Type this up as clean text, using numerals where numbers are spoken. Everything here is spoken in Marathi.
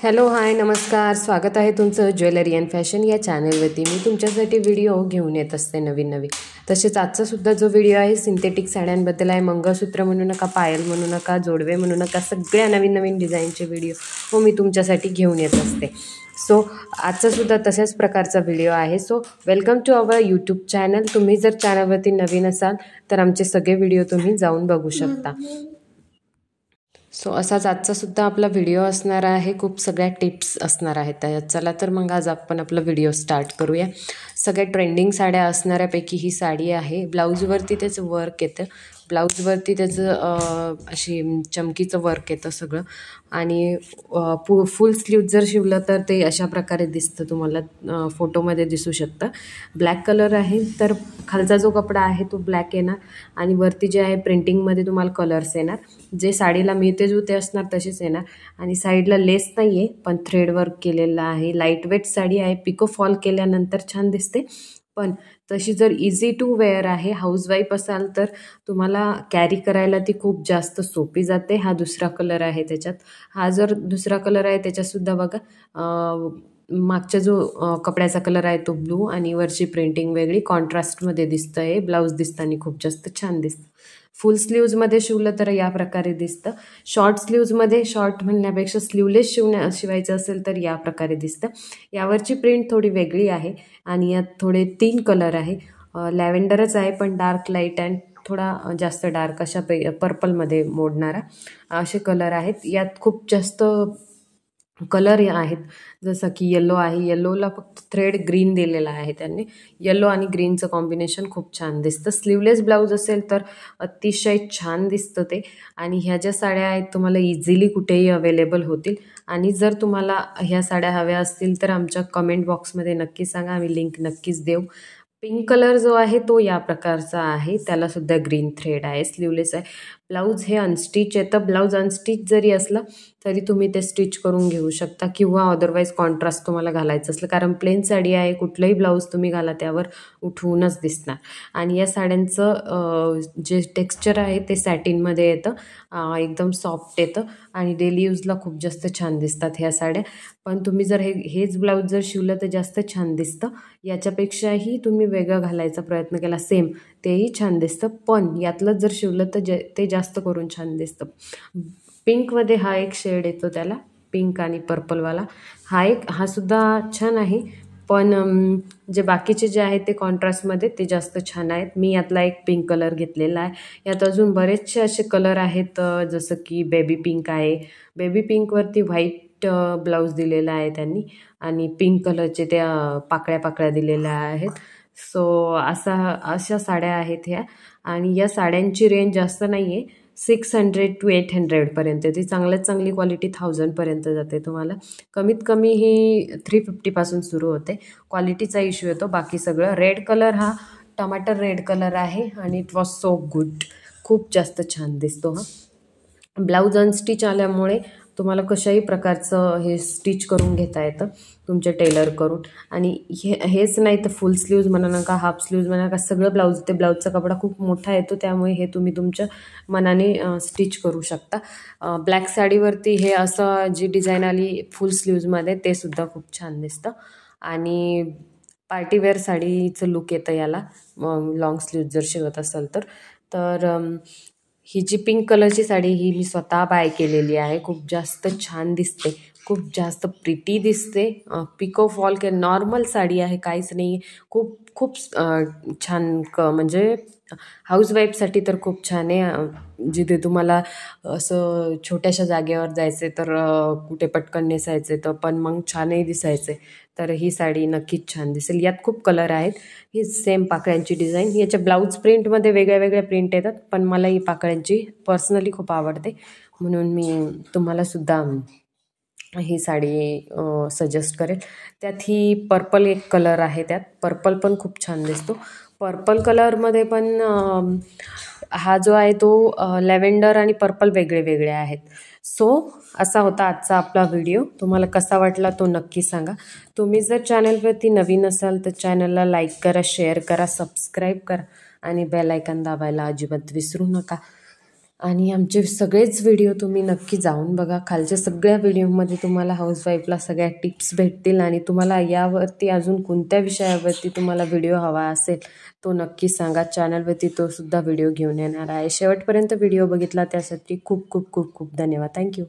हॅलो हाय नमस्कार, स्वागत आहे तुमचं ज्वेलरी अँड फॅशन या चॅनलवरती. मी तुमच्यासाठी व्हिडिओ घेऊन येत असते नवीन. तसेच आजचासुद्धा जो व्हिडिओ आहे सिंथेटिक साड्यांबद्दल आहे. मंगळसूत्र म्हणू नका, पायल म्हणू नका, जोडवे म्हणू नका, सगळ्या नवीन डिझाईनचे व्हिडिओ मी तुमच्यासाठी घेऊन येत असते. सो आजचासुद्धा तशाच प्रकारचा व्हिडिओ आहे. So welcome to our YouTube channel. तुम्ही जर चॅनलवरती नवीन असाल तर आमचे सगळे व्हिडिओ तुम्ही जाऊन बघू शकता. सो असाच आजचासुद्धा आपला व्हिडिओ असणार आहे. खूप सगळ्या टिप्स असणार आहेत त्याच्यात. चला तर मग आज आपण आपला व्हिडिओ स्टार्ट करूया. सगळ्या ट्रेंडिंग साड्या असणाऱ्यापैकी ही साडी आहे. ब्लाऊजवरती त्याचं वर्क येतं, ब्लाऊजवरती त्याचं अशी चमकीचं वर्क येतं सगळं. आणि फुल स्लीव जर शिवलं तर ते अशा प्रकारे दिसतं, तुम्हाला फोटोमध्ये दिसू शकतं. ब्लॅक कलर आहे, तर खालचा जो कपडा आहे तो ब्लॅक येणार आणि वरती जे आहे प्रिंटिंगमध्ये तुम्हाला कलर्स येणार. जे साडीला मिळते जुते असणार तसेच येणार. आणि साईडला लेस नाही आहे पण थ्रेड वर्क केलेलं आहे. लाईट वेट साडी आहे. पिको फॉल केल्यानंतर छान दिसते. पण तशी जर इझी टू वेअर आहे, हाऊसवाईफ असाल तर तुम्हाला कॅरी करायला ती खूप जास्त सोपी जाते. हा दुसरा कलर आहे त्याच्यात. हा जर दुसरा कलर आहे त्याच्यातसुद्धा बघा, मागचा जो कपड्याचा कलर आहे तो ब्लू आणि वरची प्रिंटिंग वेगळी कॉन्ट्रास्टमध्ये दिसतं. आहे ब्लाऊज दिसताना खूप जास्त छान दिसतं. फुल स्लीव्जमध्ये शिवलं तर या प्रकारे दिसतं. शॉर्ट स्लीव्जमध्ये, शॉर्ट म्हणण्यापेक्षा स्लीवलेस शिवायचं असेल तर या प्रकारे दिसतं. यावरची प्रिंट थोडी वेगळी आहे आणि यात थोडे 3 कलर आहे. लॅव्हेंडरच आहे पण डार्क लाईट अँड थोडा जास्त डार्क अशा पर्पलमध्ये मोडणारा असे कलर आहेत. यात खूप जास्त कलर आहेत, जसं की येलो आहे. येलोला फक्त थ्रेड ग्रीन दिलेला आहे त्यांनी. येलो आणि ग्रीनचं कॉम्बिनेशन खूप छान दिसतं. स्लीवलेस ब्लाऊज असेल तर अतिशय छान दिसतं ते. आणि ह्या ज्या साड्या आहेत तुम्हाला इझिली कुठेही अवेलेबल होतील. आणि जर तुम्हाला ह्या साड्या हव्या असतील तर आमच्या कमेंट बॉक्समध्ये नक्की सांगा, आम्ही लिंक नक्कीच देऊ. पिंक कलर जो आहे तो या प्रकारचा आहे, त्यालासुद्धा ग्रीन थ्रेड आहे, स्लीवलेस आहे. ब्लाऊज हे अनस्टिच येतं. ब्लाऊज अनस्टिच जरी असलं तरी तुम्ही ते स्टिच करून घेऊ शकता किंवा अदरवाईज कॉन्ट्रास्ट तुम्हाला घालायचं असलं, कारण प्लेन साडी आहे, कुठलंही ब्लाऊज तुम्ही घाला त्यावर उठवूनच दिसणार. आणि या साड्यांचं जे टेक्स्चर आहे ते सॅटिनमध्ये येतं, एकदम सॉफ्ट येतं आणि डेली यूजला खूप जास्त छान दिसतात ह्या साड्या. पण तुम्ही जर हेच ब्लाऊज जर शिवलं तर जास्त छान दिसतं. याच्यापेक्षाही तुम्ही वेगळं घालायचा प्रयत्न केला सेम, तेही छान दिसतं. पण यातलं जर शिवलं तर ते जास्त करून छान दिसतं. पिंकमध्ये हा एक शेड येतो त्याला, पिंक आणि पर्पलवाला. हा सुद्धा छान आहे. पण जे बाकीचे जे आहेत ते कॉन्ट्रास्टमध्ये ते जास्त छान आहेत. मी यातला एक पिंक कलर घेतलेला आहे. यात अजून बरेचसे असे कलर आहेत, जसं की बेबी पिंक आहे. बेबी पिंकवरती व्हाईट ब्लाऊज दिलेला आहे त्यांनी आणि पिंक कलरचे त्या पाकळ्या दिलेल्या आहेत. सो अशा साड्या आहेत ह्या. आणि या साड्यांची रेंज जास्त नाही आहे, 600 to 800पर्यंत. ती चांगल्यात चांगली क्वालिटी 1000पर्यंत जाते. तुम्हाला कमीत कमी ही 350पासून सुरू होते. क्वालिटीचा इश्यू येतो. बाकी सगळं. रेड कलर हा टमाटर रेड कलर आहे आणि इट वॉज सो गुड. खूप जास्त छान दिसतो हा. ब्लाऊज अनस्टिच आल्यामुळे तुम्हाला कशाही प्रकारचं हे स्टिच करून घेता येतं तुमच्या टेलर करून. आणि हेच नाही तर फुल स्लीव्ज म्हणा नका, हाफ स्लीव्ज म्हणा नका, सगळं ब्लाऊज, ते ब्लाऊजचा कपडा खूप मोठा येतो, त्यामुळे हे तुम्ही तुमच्या मनाने स्टिच करू शकता. ब्लॅक साडीवरती हे असं जी डिझाईन आली फुल स्लीव्जमध्ये ते सुद्धा खूप छान दिसतं. आणि पार्टीवेअर साडीचं लुक येतं याला, लॉंग स्लीव्ज जर शिवत असाल तर ही जी पिंक कलरची साडी ही मी स्वतः बाय केलेली आहे. खूप जास्त छान दिसते, खूप जास्त प्रिटी दिसते. पिको फॉल के नॉर्मल साडी आहे, काहीच नाही. खूप खूप छान म्हणजे हाऊसवाईफसाठी तर खूप छान आहे. जिथे तुम्हाला असं छोट्याशा जागेवर जायचे तर कुठे पटकन नेसायचे तर पण मग छानही दिसायचे, तर ही साडी नक्कीच छान दिसेल. यात खूप कलर आहेत. ही सेम पाकळ्यांची डिझाईन. याच्या ब्लाऊज प्रिंटमध्ये वेगळ्या प्रिंट येतात, पण मला ही पाकळ्यांची पर्सनली खूप आवडते म्हणून मी तुम्हालासुद्धा ही साडी सजेस्ट करेल. त्यात ही पर्पल एक कलर आहे, त्यात पर्पल पण खूप छान दिसतो. पर्पल कलरमध्ये पण हा जो आहे तो लॅव्हेंडर आणि पर्पल वेगळे आहेत. सो असा होता आजचा आपला व्हिडिओ. तुम्हाला कसा वाटला तो नक्की सांगा. तुम्ही जर चॅनलवरती नवीन असाल तर चॅनलला लाईक करा, शेअर करा, सबस्क्राईब करा आणि बेल आयकॉन दाबायला अजिबात विसरू नका. आणि आमचे सगळेच व्हिडिओ तुम्ही नक्की जाऊन बघा. खालच्या सगळ्या व्हिडिओमध्ये तुम्हाला हाऊसवाईफला सगळ्या टिप्स भेटतील आणि तुम्हाला यावरती अजून कोणत्या विषयावरती तुम्हाला व्हिडिओ हवा असेल तो नक्की सांगा. चॅनलवरती तो सुद्धा व्हिडिओ घेऊन येणार आहे. शेवटपर्यंत व्हिडिओ बघितला त्यासाठी खूप खूप खूप खूप धन्यवाद. थँक्यू.